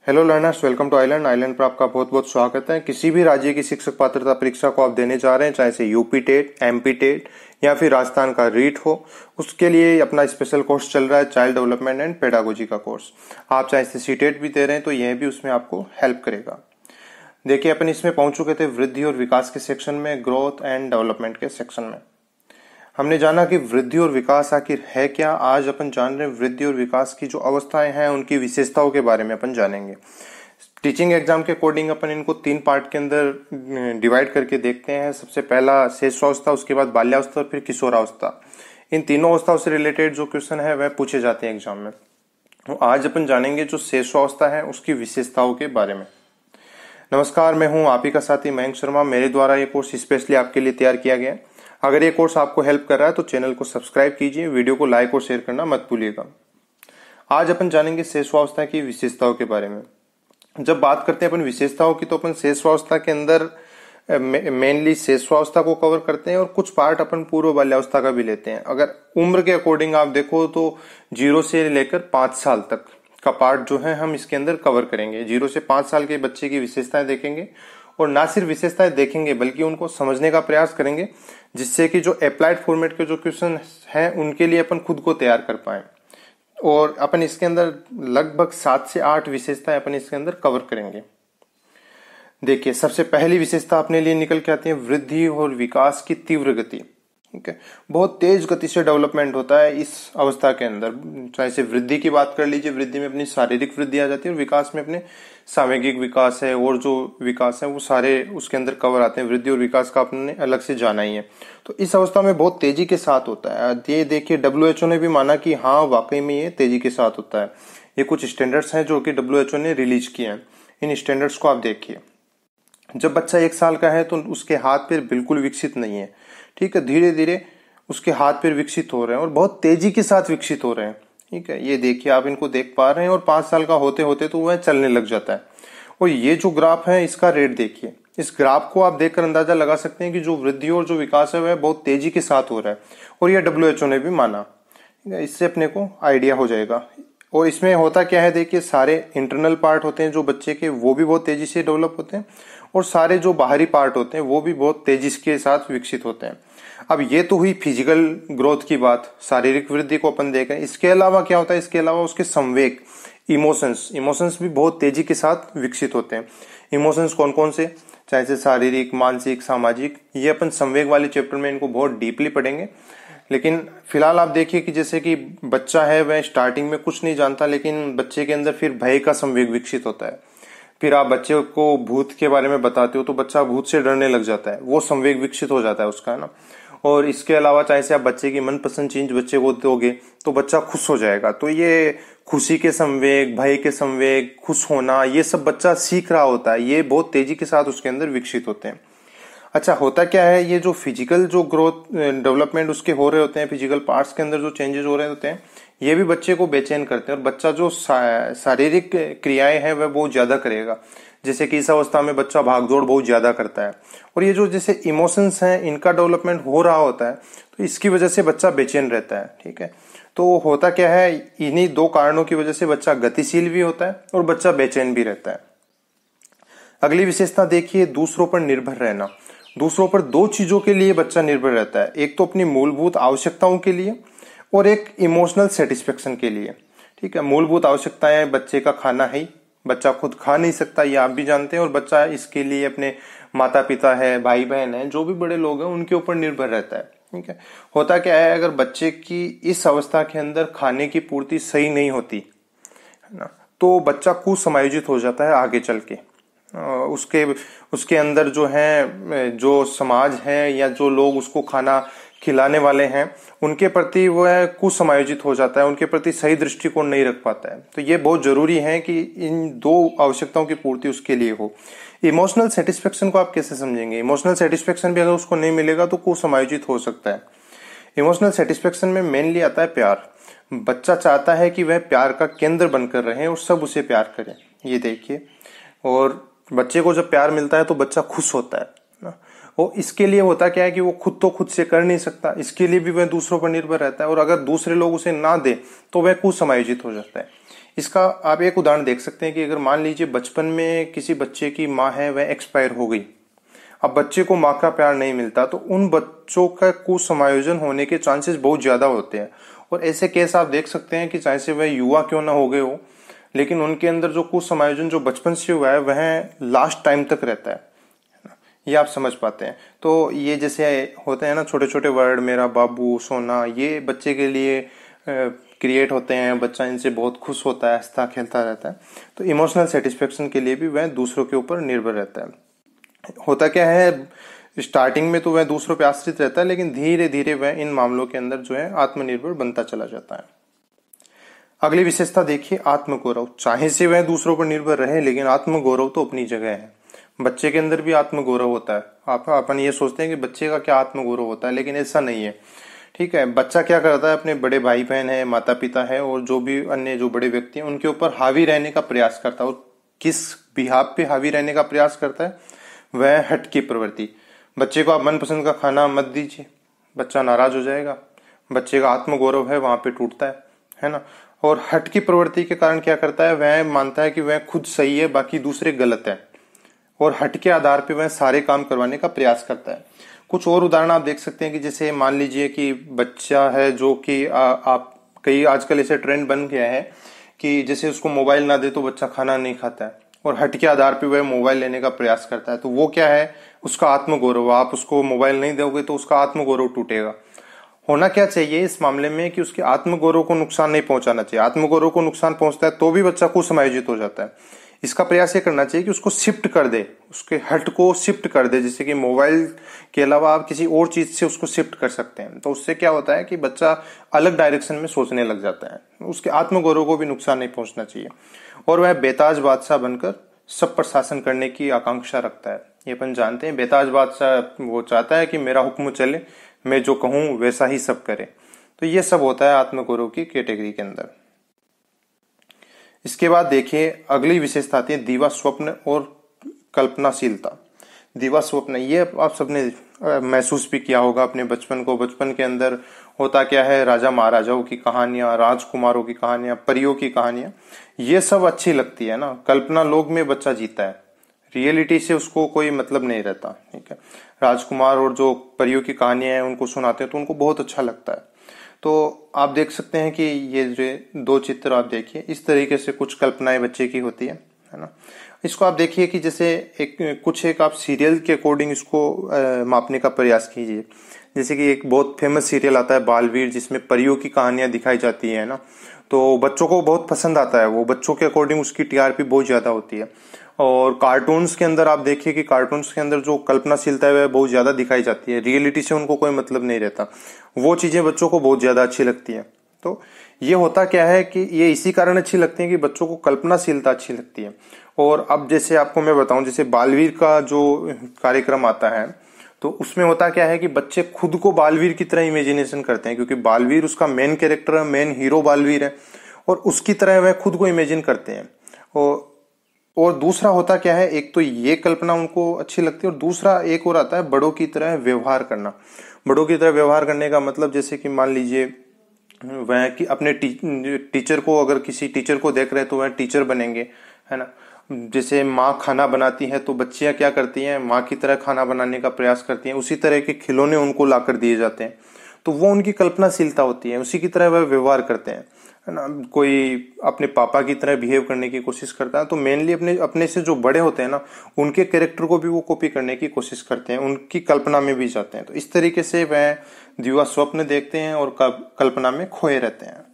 Hello learners, welcome to island. Island पर आपका बहुत बहुत स्वागत है। किसी भी राज्य की शिक्षक पात्रता परीक्षा को आप देने जा रहे हैं, चाहे से यूपी टेट, एमपी टेट या फिर राजस्थान का रीट हो, उसके लिए अपना स्पेशल कोर्स चल रहा है, चाइल्ड डेवलपमेंट एंड पेडागोजी का कोर्स। आप चाहे से सीटेट भी दे रहे हैं तो यह भी उसमें आपको हेल्प करेगा। देखिए, अपन इसमें पहुंच चुके थे वृद्धि और विकास के सेक्शन में, ग्रोथ एंड डेवलपमेंट के सेक्शन में। हमने जाना कि वृद्धि और विकास आखिर है क्या। आज अपन जान रहे हैं वृद्धि और विकास की जो अवस्थाएं हैं उनकी विशेषताओं के बारे में अपन जानेंगे। टीचिंग एग्जाम के अकॉर्डिंग अपन इनको 3 पार्ट के अंदर डिवाइड करके देखते हैं। सबसे पहला शिशुअवस्था, उसके बाद बाल्यावस्था और फिर किशोरावस्था। इन तीनों अवस्थाओं से रिलेटेड जो क्वेश्चन है वह पूछे जाते हैं एग्जाम में। तो आज अपन जानेंगे जो शिशुअवस्था है उसकी विशेषताओं के बारे में। नमस्कार, मैं हूं आप ही का साथी मयंक शर्मा। मेरे द्वारा ये कोर्स स्पेशली आपके लिए तैयार किया गया है। अगर ये कोर्स आपको हेल्प कर रहा है तो चैनल को सब्सक्राइब कीजिए, वीडियो को लाइक और शेयर करना मत भूलिएगा। आज अपन जानेंगे शिशुअवस्था की विशेषताओं के बारे में। जब बात करते हैं अपन विशेषताओं की, तो अपन शिशुअवस्था के अंदर मेनली शिशुअवस्था को कवर करते हैं और कुछ पार्ट अपन पूर्व बाल्यावस्था का भी लेते हैं। अगर उम्र के अकॉर्डिंग आप देखो तो 0 से लेकर 5 साल तक का पार्ट जो है हम इसके अंदर कवर करेंगे। 0 से 5 साल के बच्चे की विशेषताएं देखेंगे और ना सिर्फ विशेषताएं देखेंगे बल्कि उनको समझने का प्रयास करेंगे, जिससे कि जो अप्लाइड फॉर्मेट के जो क्वेश्चन हैं उनके लिए अपन खुद को तैयार कर पाए। और अपन इसके अंदर लगभग 7 से 8 विशेषताएं अपन इसके अंदर कवर करेंगे। देखिए, सबसे पहली विशेषता अपने लिए निकल के आती है वृद्धि और विकास की तीव्र गति। ठीक है, बहुत तेज गति से डेवलपमेंट होता है इस अवस्था के अंदर। चाहे से वृद्धि की बात कर लीजिए, वृद्धि में अपनी शारीरिक वृद्धि आ जाती है और विकास में अपने सामग्रिक विकास है और जो विकास है वो सारे उसके अंदर कवर आते हैं। वृद्धि और विकास का अपने अलग से जाना ही है। तो इस अवस्था में बहुत तेजी के साथ होता है। ये देखिए, WHO ने भी माना कि हाँ, वाकई में ये तेजी के साथ होता है। ये कुछ स्टैंडर्ड्स हैं जो कि WHO ने रिलीज किए हैं। इन स्टैंडर्ड्स को आप देखिए। जब बच्चा 1 साल का है तो उसके हाथ पैर बिल्कुल विकसित नहीं है। ठीक है, धीरे धीरे उसके हाथ पैर विकसित हो रहे हैं और बहुत तेजी के साथ विकसित हो रहे हैं। ठीक है, ये देखिए, आप इनको देख पा रहे हैं। और 5 साल का होते होते तो वह चलने लग जाता है। और ये जो ग्राफ है इसका रेट देखिए। इस ग्राफ को आप देखकर अंदाजा लगा सकते हैं कि जो वृद्धि और जो विकास है वह बहुत तेजी के साथ हो रहा है। और यह WHO ने भी माना। इससे अपने को आइडिया हो जाएगा। और इसमें होता क्या है, देखिए, सारे इंटरनल पार्ट होते हैं जो बच्चे के, वो भी बहुत तेजी से डेवलप होते हैं और सारे जो बाहरी पार्ट होते हैं वो भी बहुत तेजी के साथ विकसित होते हैं। अब ये तो हुई फिजिकल ग्रोथ की बात, शारीरिक वृद्धि को अपन देखें। इसके अलावा क्या होता है, इसके अलावा उसके संवेग, इमोशंस भी बहुत तेजी के साथ विकसित होते हैं। इमोशंस कौन कौन से, चाहे से शारीरिक, मानसिक, सामाजिक, ये अपन संवेग वाले चैप्टर में इनको बहुत डीपली पढ़ेंगे। लेकिन फिलहाल आप देखिए कि जैसे कि बच्चा है वह स्टार्टिंग में कुछ नहीं जानता, लेकिन बच्चे के अंदर फिर भय का संवेग विकसित होता है। फिर आप बच्चे को भूत के बारे में बताते हो तो बच्चा भूत से डरने लग जाता है, वो संवेग विकसित हो जाता है उसका, है ना। और इसके अलावा चाहे से आप बच्चे की मनपसंद चीज बच्चे को दोगे तो बच्चा खुश हो जाएगा। तो ये खुशी के संवेग, भय के संवेग, खुश होना, ये सब बच्चा सीख रहा होता है। ये बहुत तेजी के साथ उसके अंदर विकसित होते हैं। अच्छा, होता क्या है, ये जो फिजिकल जो ग्रोथ डेवलपमेंट उसके हो रहे होते हैं, फिजिकल पार्ट्स के अंदर जो चेंजेस हो रहे होते हैं, ये भी बच्चे को बेचैन करते हैं। और बच्चा जो शारीरिक क्रियाएं हैं वह बहुत ज्यादा करेगा। जैसे कि इस अवस्था में बच्चा भागदौड़ बहुत ज्यादा करता है। और ये जो जैसे इमोशंस हैं इनका डेवलपमेंट हो रहा होता है, तो इसकी वजह से बच्चा बेचैन रहता है। ठीक है, तो होता क्या है, इन्हीं 2 कारणों की वजह से बच्चा गतिशील भी होता है और बच्चा बेचैन भी रहता है। अगली विशेषता देखिए, दूसरों पर निर्भर रहना। दूसरों पर 2 चीजों के लिए बच्चा निर्भर रहता है। एक तो अपनी मूलभूत आवश्यकताओं के लिए और एक इमोशनल सेटिस्फेक्शन के लिए। ठीक है, मूलभूत आवश्यकताएं बच्चे का खाना है, बच्चा खुद खा नहीं सकता, ये आप भी जानते हैं। और बच्चा इसके लिए अपने माता पिता है, भाई बहन है, जो भी बड़े लोग हैं उनके ऊपर निर्भर रहता है। ठीक है, होता क्या है, अगर बच्चे की इस अवस्था के अंदर खाने की पूर्ति सही नहीं होती है ना, तो बच्चा कुसमायोजित हो जाता है आगे चल के। उसके अंदर जो है, जो समाज है या जो लोग उसको खाना खिलाने वाले हैं उनके प्रति वह कुसमायोजित हो जाता है, उनके प्रति सही दृष्टिकोण नहीं रख पाता है। तो ये बहुत जरूरी है कि इन 2 आवश्यकताओं की पूर्ति उसके लिए हो। इमोशनल सेटिस्फेक्शन को आप कैसे समझेंगे? इमोशनल सेटिस्फेक्शन भी अगर उसको नहीं मिलेगा तो कुसमायोजित हो सकता है। इमोशनल सेटिस्फेक्शन में मेनली आता है प्यार। बच्चा चाहता है कि वह प्यार का केंद्र बनकर रहे और सब उसे प्यार करें। ये देखिए, और बच्चे को जब प्यार मिलता है तो बच्चा खुश होता है ना। और इसके लिए होता क्या है कि वो खुद तो खुद से कर नहीं सकता, इसके लिए भी वह दूसरों पर निर्भर रहता है, और अगर दूसरे लोग उसे ना दे तो वह कुसमायोजित हो जाता है। इसका आप एक उदाहरण देख सकते हैं कि अगर मान लीजिए बचपन में किसी बच्चे की माँ है वह एक्सपायर हो गई, अब बच्चे को माँ का प्यार नहीं मिलता, तो उन बच्चों का कुसमायोजन होने के चांसेस बहुत ज्यादा होते हैं। और ऐसे केस आप देख सकते हैं कि चाहे से वह युवा क्यों ना हो गए हो, लेकिन उनके अंदर जो कुसमायोजन जो बचपन से हुआ है वह लास्ट टाइम तक रहता है। ये आप समझ पाते हैं। तो ये जैसे होते हैं ना छोटे छोटे वर्ड, मेरा बाबू, सोना, ये बच्चे के लिए क्रिएट होते हैं, बच्चा इनसे बहुत खुश होता है, हंसता खेलता रहता है। तो इमोशनल सेटिस्फेक्शन के लिए भी वह दूसरों के ऊपर निर्भर रहता है। होता क्या है, स्टार्टिंग में तो वह दूसरों पे आश्रित रहता है, लेकिन धीरे धीरे वह इन मामलों के अंदर जो है आत्मनिर्भर बनता चला जाता है। अगली विशेषता देखिए, आत्मगौरव। चाहे से वह दूसरों पर निर्भर रहे, लेकिन आत्मगौरव तो अपनी जगह है। बच्चे के अंदर भी आत्मगौरव होता है। अपन ये सोचते हैं कि बच्चे का क्या आत्मगौरव होता है, लेकिन ऐसा नहीं है। ठीक है, बच्चा क्या करता है, अपने बड़े भाई बहन है, माता पिता है और जो भी अन्य जो बड़े व्यक्ति हैं उनके ऊपर हावी रहने का प्रयास करता है। और किस बिहाफ पे हावी रहने का प्रयास करता है, वह हट की प्रवृत्ति। बच्चे को आप मनपसंद का खाना मत दीजिए, बच्चा नाराज हो जाएगा, बच्चे का आत्मगौरव है वहां पे टूटता है ना। और हट की प्रवृत्ति के कारण क्या करता है, वह मानता है कि वह खुद सही है, बाकी दूसरे गलत है, और हट के आधार पे वह सारे काम करवाने का प्रयास करता है। कुछ और उदाहरण आप देख सकते हैं कि जैसे मान लीजिए कि बच्चा है जो कि आप कई आजकल ऐसे ट्रेंड बन गया है कि जैसे उसको मोबाइल ना दे तो बच्चा खाना नहीं खाता है, और हट के आधार पे वह मोबाइल लेने का प्रयास करता है। तो वो क्या है, उसका आत्मगौरव। आप उसको मोबाइल नहीं दोगे तो उसका आत्मगौरव टूटेगा। होना क्या चाहिए इस मामले में कि उसके आत्मगौरव को नुकसान नहीं पहुंचाना चाहिए। आत्मगौरव को नुकसान पहुंचता है तो भी बच्चा कुसमायोजित हो जाता है। इसका प्रयास ये करना चाहिए कि उसको शिफ्ट कर दे, उसके हट को शिफ्ट कर दे। जैसे कि मोबाइल के अलावा आप किसी और चीज से उसको शिफ्ट कर सकते हैं, तो उससे क्या होता है कि बच्चा अलग डायरेक्शन में सोचने लग जाता है। उसके आत्मगौरव को भी नुकसान नहीं पहुंचना चाहिए, और वह बेताज बादशाह बनकर सब पर शासन करने की आकांक्षा रखता है। ये अपन जानते हैं, बेताज बादशाह वो चाहता है कि मेरा हुक्म चले, मैं जो कहूं वैसा ही सब करे। तो ये सब होता है आत्मगौरव की कैटेगरी के अंदर। इसके बाद देखिए अगली विशेषता आती है दीवा स्वप्न और कल्पनाशीलता। दीवा स्वप्न, ये आप सबने महसूस भी किया होगा अपने बचपन को। बचपन के अंदर होता क्या है, राजा महाराजाओं की कहानियां, राजकुमारों की कहानियां, परियों की कहानियां, ये सब अच्छी लगती है ना। कल्पना लोक में बच्चा जीता है, रियलिटी से उसको कोई मतलब नहीं रहता। ठीक है, राजकुमार और जो परियों की कहानियां हैं उनको सुनाते हैं तो उनको बहुत अच्छा लगता है। तो आप देख सकते हैं कि ये जो दो चित्र आप देखिए, इस तरीके से कुछ कल्पनाएं बच्चे की होती है ना। इसको आप देखिए कि जैसे एक आप सीरियल के अकॉर्डिंग इसको मापने का प्रयास कीजिए। जैसे कि एक बहुत फेमस सीरियल आता है बालवीर, जिसमें परियों की कहानियां दिखाई जाती है ना, तो बच्चों को बहुत पसंद आता है वो। बच्चों के अकॉर्डिंग उसकी टीआरपी बहुत ज्यादा होती है। और कार्टून्स के अंदर आप देखिए कि कार्टून्स के अंदर जो कल्पनाशीलता है वह बहुत ज्यादा दिखाई जाती है, रियलिटी से उनको कोई मतलब नहीं रहता। वो चीजें बच्चों को बहुत ज्यादा अच्छी लगती है। तो ये होता क्या है कि ये इसी कारण अच्छी लगती है कि बच्चों को कल्पनाशीलता अच्छी लगती है। और अब जैसे आपको मैं बताऊं, जैसे बालवीर का जो कार्यक्रम आता है तो उसमें होता क्या है कि बच्चे खुद को बालवीर की तरह इमेजिनेशन करते हैं, क्योंकि बालवीर उसका मेन कैरेक्टर है, मेन हीरो बालवीर है, और उसकी तरह वह खुद को इमेजिन करते हैं। और दूसरा होता क्या है, एक तो ये कल्पना उनको अच्छी लगती है, और दूसरा एक और आता है बड़ों की तरह व्यवहार करना। बड़ों की तरह व्यवहार करने का मतलब जैसे कि मान लीजिए वह कि अपने टीचर को, अगर किसी टीचर को देख रहे हैं तो वह टीचर बनेंगे, है ना। जैसे माँ खाना बनाती है तो बच्चियां क्या करती हैं, माँ की तरह खाना बनाने का प्रयास करती हैं, उसी तरह के खिलौने उनको लाकर दिए जाते हैं। तो वो उनकी कल्पनाशीलता होती है, उसी की तरह वह व्यवहार करते हैं, है ना। कोई अपने पापा की तरह बिहेव करने की कोशिश करता है तो मेनली अपने से जो बड़े होते हैं ना, उनके कैरेक्टर को भी वो कॉपी करने की कोशिश करते हैं, उनकी कल्पना में भी जाते हैं। तो इस तरीके से वह दिवा स्वप्न देखते हैं और कल्पना में खोए रहते हैं।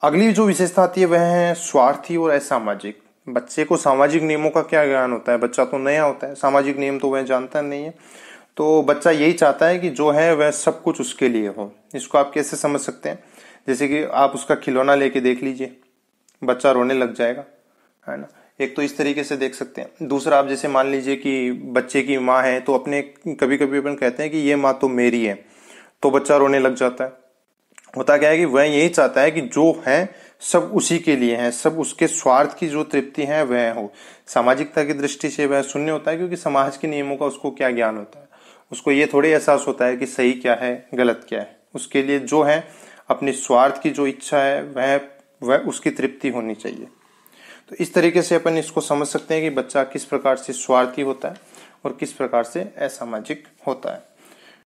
अगली जो विशेषता आती है वह है स्वार्थी और असामाजिक। बच्चे को सामाजिक नियमों का क्या ज्ञान होता है, बच्चा तो नया होता है, सामाजिक नियम तो वह जानता नहीं है। तो बच्चा यही चाहता है कि जो है वह सब कुछ उसके लिए हो। इसको आप कैसे समझ सकते हैं, जैसे कि आप उसका खिलौना लेके देख लीजिए, बच्चा रोने लग जाएगा, है ना। एक तो इस तरीके से देख सकते हैं। दूसरा, आप जैसे मान लीजिए कि बच्चे की माँ है तो अपने कभी कभी अपन कहते हैं कि ये माँ तो मेरी है, तो बच्चा रोने लग जाता है। होता क्या है कि वह यही चाहता है कि जो है सब उसी के लिए है, सब उसके स्वार्थ की जो तृप्ति है वह हो। सामाजिकता की दृष्टि से वह शून्य होता है, क्योंकि समाज के नियमों का उसको क्या ज्ञान होता है। उसको ये थोड़े एहसास होता है कि सही क्या है गलत क्या है। उसके लिए जो है अपनी स्वार्थ की जो इच्छा है वह उसकी तृप्ति होनी चाहिए। तो इस तरीके से अपन इसको समझ सकते हैं कि बच्चा किस प्रकार से स्वार्थी होता है और किस प्रकार से असामाजिक होता है।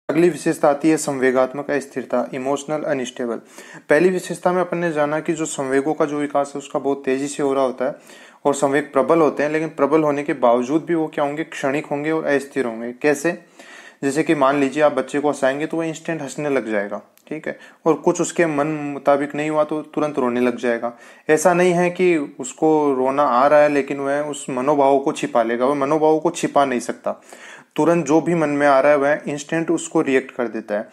अगली विशेषता आती है संवेगात्मक अस्थिरता, इमोशनल अनस्टेबल। पहली विशेषता में अपन ने जाना कि जो संवेगों का जो विकास है उसका बहुत तेजी से हो रहा होता है और संवेग प्रबल होते हैं, लेकिन प्रबल होने के बावजूद भी वो क्या होंगे, क्षणिक होंगे और अस्थिर होंगे। कैसे? जैसे कि मान लीजिए आप बच्चे को हंसाएंगे तो वह इंस्टेंट हंसने लग जाएगा, ठीक है, और कुछ उसके मन मुताबिक नहीं हुआ तो तुरंत रोने लग जाएगा। ऐसा नहीं है कि उसको रोना आ रहा है लेकिन वह उस मनोभाव को छिपा लेगा, वह मनोभाव को छिपा नहीं सकता। तुरंत जो भी मन में आ रहा है वह इंस्टेंट उसको रिएक्ट कर देता है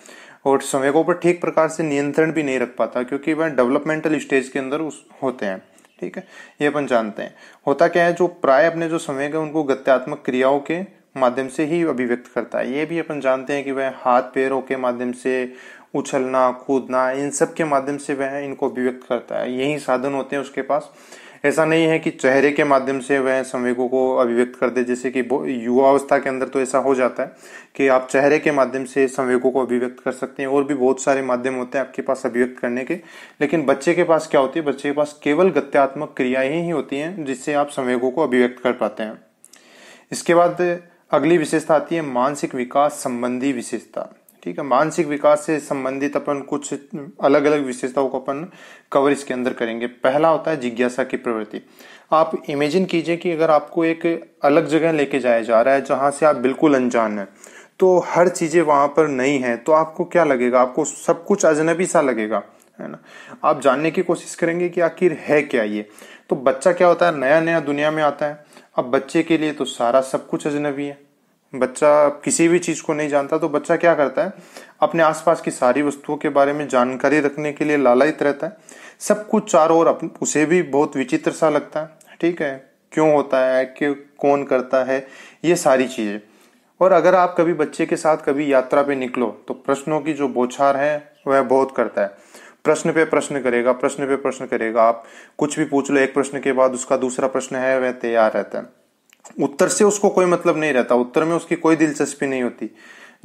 और संवेगों पर ठीक प्रकार से नियंत्रण भी नहीं रख पाता, क्योंकि वह डेवलपमेंटल स्टेज के अंदर होते हैं, ठीक है, ये अपन जानते हैं। होता क्या है, जो प्राय अपने जो संवेग है उनको गत्यात्मक क्रियाओं के माध्यम से ही अभिव्यक्त करता है। ये भी अपन जानते हैं कि वह हाथ पैरों के माध्यम से, उछलना कूदना, इन सब के माध्यम से वह इनको अभिव्यक्त करता है। यही साधन होते हैं उसके पास। ऐसा नहीं है कि चेहरे के माध्यम से वह संवेगों को अभिव्यक्त कर दे, जैसे कि युवावस्था के अंदर तो ऐसा हो जाता है कि आप चेहरे के माध्यम से संवेगों को अभिव्यक्त कर सकते हैं, और भी बहुत सारे माध्यम होते हैं आपके पास अभिव्यक्त करने के। लेकिन बच्चे के पास क्या होती है, बच्चे के पास केवल गत्यात्मक क्रियाएं ही होती हैं जिससे आप संवेगों को अभिव्यक्त कर पाते हैं। इसके बाद अगली विशेषता आती है मानसिक विकास संबंधी विशेषता, ठीक है। मानसिक विकास से संबंधित अपन कुछ अलग अलग विशेषताओं को अपन कवर इसके अंदर करेंगे। पहला होता है जिज्ञासा की प्रवृत्ति। आप इमेजिन कीजिए कि अगर आपको एक अलग जगह लेके जाया जा रहा है जहां से आप बिल्कुल अनजान हैं, तो हर चीजें वहां पर नई है, तो आपको क्या लगेगा, आपको सब कुछ अजनबी सा लगेगा, है ना। आप जानने की कोशिश करेंगे कि आखिर है क्या ये। तो बच्चा क्या होता है, नया नया दुनिया में आता है। अब बच्चे के लिए तो सारा सब कुछ अजनबी है, बच्चा किसी भी चीज को नहीं जानता। तो बच्चा क्या करता है, अपने आसपास की सारी वस्तुओं के बारे में जानकारी रखने के लिए लालायित रहता है। सब कुछ चारों ओर उसे भी बहुत विचित्र सा लगता है, ठीक है, क्यों होता है, कि कौन करता है, ये सारी चीजें। और अगर आप कभी बच्चे के साथ कभी यात्रा पे निकलो तो प्रश्नों की जो बौछार है वह बहुत करता है। प्रश्न पे प्रश्न करेगा, प्रश्न पे प्रश्न करेगा। आप कुछ भी पूछ लो, एक प्रश्न के बाद उसका दूसरा प्रश्न है वह तैयार रहता है। उत्तर से उसको कोई मतलब नहीं रहता, उत्तर में उसकी कोई दिलचस्पी नहीं होती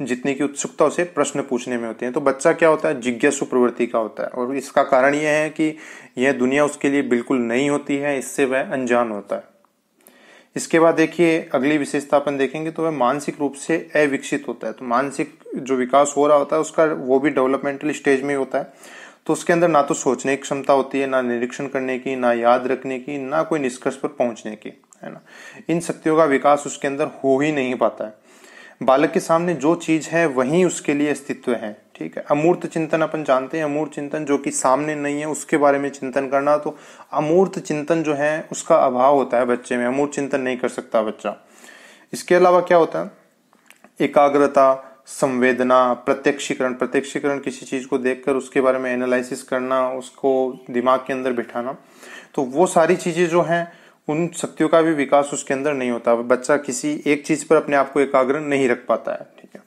जितनी की उत्सुकता उसे प्रश्न पूछने में होती है। तो बच्चा क्या होता है, जिज्ञासु प्रवृत्ति का होता है, और इसका कारण यह है कि यह दुनिया उसके लिए बिल्कुल नई होती है, इससे वह अनजान होता है। इसके बाद देखिए अगली विशेषता अपन देखेंगे तो वह मानसिक रूप से अविकसित होता है। तो मानसिक जो विकास हो रहा होता है उसका वो भी डेवलपमेंटल स्टेज में होता है। तो उसके अंदर ना तो सोचने की क्षमता होती है, ना निरीक्षण करने की, ना याद रखने की, ना कोई निष्कर्ष पर पहुंचने की, है ना। इन शक्तियों का विकास उसके अंदर हो ही नहीं पाता है। बालक के सामने जो चीज है वही उसके लिए अस्तित्व है, ठीक है। अमूर्त चिंतन अपन जानते हैं, अमूर्त चिंतन जो कि सामने नहीं है उसके बारे में चिंतन करना। तो अमूर्त चिंतन जो है उसका अभाव होता है बच्चे में, अमूर्त चिंतन नहीं कर सकता बच्चा। इसके अलावा क्या होता है, एकाग्रता, संवेदना, प्रत्यक्षीकरण किसी चीज को देखकर उसके बारे में एनालिसिस करना, उसको दिमाग के अंदर बिठाना, तो वो सारी चीजें जो हैं उन शक्तियों का भी विकास उसके अंदर नहीं होता। बच्चा किसी एक चीज पर अपने आप को एकाग्र नहीं रख पाता है, ठीक है।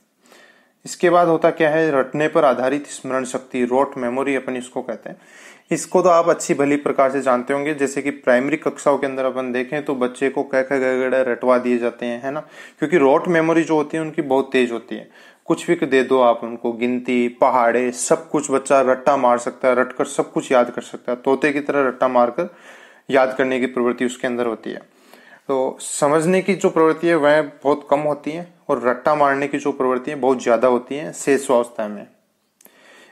इसके बाद होता क्या है, रटने पर आधारित स्मरण शक्ति, रोट मेमोरी अपन इसको कहते हैं। इसको तो आप अच्छी भली प्रकार से जानते होंगे। जैसे कि प्राइमरी कक्षाओं के अंदर अपन देखें तो बच्चे को कह गड़े रटवा दिए जाते हैं, है ना, क्योंकि रोट मेमोरी जो होती है उनकी बहुत तेज होती है। कुछ भी दे दो आप उनको, गिनती, पहाड़े, सब कुछ बच्चा रट्टा मार सकता है, रटकर सब कुछ याद कर सकता है। तोते की तरह रट्टा मारकर याद करने की प्रवृत्ति उसके अंदर होती है। तो समझने की जो प्रवृत्ति है वह बहुत कम होती है, और रट्टा मारने की जो प्रवृत्ति है बहुत ज्यादा होती है शेषावस्था में।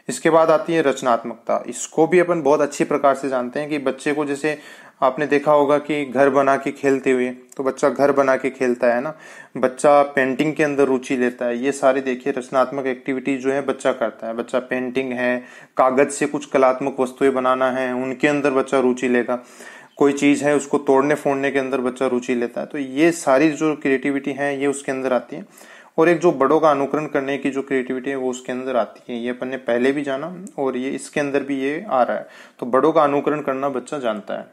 इसके बाद आती है रचनात्मकता। इसको भी अपन बहुत अच्छी प्रकार से जानते हैं कि बच्चे को, जैसे आपने देखा होगा कि घर बना के खेलते हुए, तो बच्चा घर बना के खेलता है ना, बच्चा पेंटिंग के अंदर रुचि लेता है। ये सारे देखिए रचनात्मक एक्टिविटी जो है बच्चा करता है। बच्चा पेंटिंग है, कागज से कुछ कलात्मक वस्तुएं बनाना है, उनके अंदर बच्चा रुचि लेगा। कोई चीज है उसको तोड़ने फोड़ने के अंदर बच्चा रुचि लेता है। तो ये सारी जो क्रिएटिविटी है ये उसके अंदर आती है। और एक जो बड़ों का अनुकरण करने की जो क्रिएटिविटी है वो उसके अंदर आती है। ये अपन ने पहले भी जाना और ये इसके अंदर भी ये आ रहा है। तो बड़ों का अनुकरण करना बच्चा जानता है।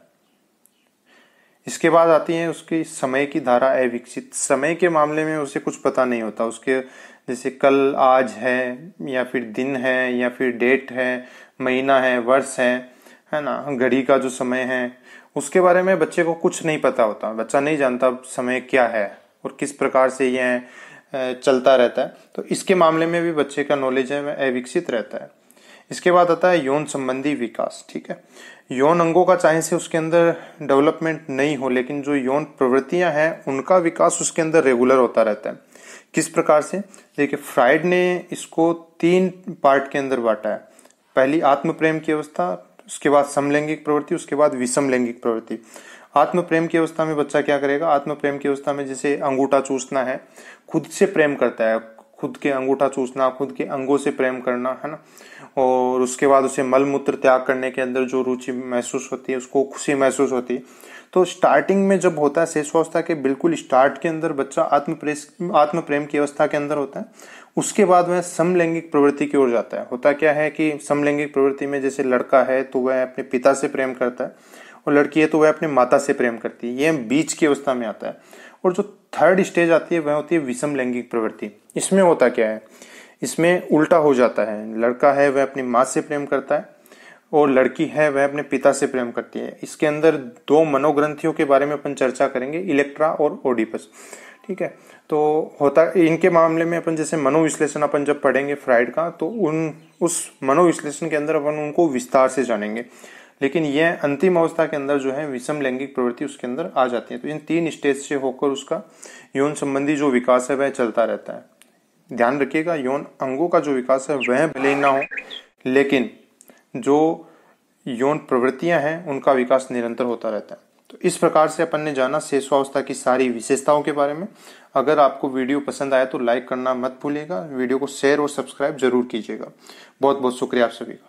इसके बाद आती है उसकी समय की धारा अविकसित। समय के मामले में उसे कुछ पता नहीं होता। उसके जैसे कल आज है, या फिर दिन है, या फिर डेट है, महीना है, वर्ष है, है ना, घड़ी का जो समय है उसके बारे में बच्चे को कुछ नहीं पता होता, बच्चा नहीं जानता समय क्या है और किस प्रकार से यह चलता रहता है। तो इसके मामले में भी बच्चे का नॉलेज है वह अविकसित रहता है। इसके बाद आता है यौन संबंधी विकास। ठीक है, यौन अंगों का चाहे से उसके अंदर डेवलपमेंट नहीं हो, लेकिन जो यौन प्रवृत्तियां हैं उनका विकास उसके अंदर रेगुलर होता रहता है। किस प्रकार से, देखिए फ्राइड ने इसको 3 पार्ट के अंदर बांटा है। पहली आत्म प्रेम की अवस्था, उसके बाद समलैंगिक प्रवृत्ति, उसके बाद विषम लैंगिक प्रवृत्ति। आत्म प्रेम की अवस्था में बच्चा क्या करेगा, आत्म प्रेम की अवस्था में जैसे अंगूठा चूसना है, खुद से प्रेम करता है, खुद के अंगूठा चूसना, खुद के अंगों से प्रेम करना, है ना। और उसके बाद उसे मल मूत्र त्याग करने के अंदर जो रुचि महसूस होती है, उसको खुशी महसूस होती है। तो स्टार्टिंग में जब होता है शिशुअवस्था के बिल्कुल स्टार्ट के अंदर बच्चा आत्म प्रेम की अवस्था के अंदर होता है। उसके बाद वह समलैंगिक प्रवृत्ति की ओर जाता है। होता क्या है कि समलैंगिक प्रवृत्ति में जैसे लड़का है तो वह अपने पिता से प्रेम करता है और लड़की है तो वह अपने माता से प्रेम करती है। यह बीच की अवस्था में आता है। और जो थर्ड स्टेज आती है वह होती है विषम लैंगिक प्रवृत्ति। इसमें होता क्या है, इसमें उल्टा हो जाता है। लड़का है वह अपनी माँ से प्रेम करता है और लड़की है वह अपने पिता से प्रेम करती है। इसके अंदर 2 मनोग्रंथियों के बारे में अपन चर्चा करेंगे, इलेक्ट्रा और ओडिपस। ठीक है, तो होता इनके मामले में अपन जैसे मनोविश्लेषण अपन जब पढ़ेंगे फ्राइड का, तो उस मनोविश्लेषण के अंदर अपन उनको विस्तार से जानेंगे। लेकिन यह अंतिम अवस्था के अंदर जो है विषम लैंगिक प्रवृत्ति उसके अंदर आ जाती है। तो इन 3 स्टेज से होकर उसका यौन संबंधी जो विकास है वह चलता रहता है। ध्यान रखिएगा, यौन अंगों का जो विकास है वह भले ही ना हो, लेकिन जो यौन प्रवृत्तियां हैं उनका विकास निरंतर होता रहता है। तो इस प्रकार से अपन ने जाना शिशुअवस्था की सारी विशेषताओं के बारे में। अगर आपको वीडियो पसंद आया तो लाइक करना मत भूलिएगा, वीडियो को शेयर और सब्सक्राइब जरूर कीजिएगा। बहुत बहुत शुक्रिया आप सभी का।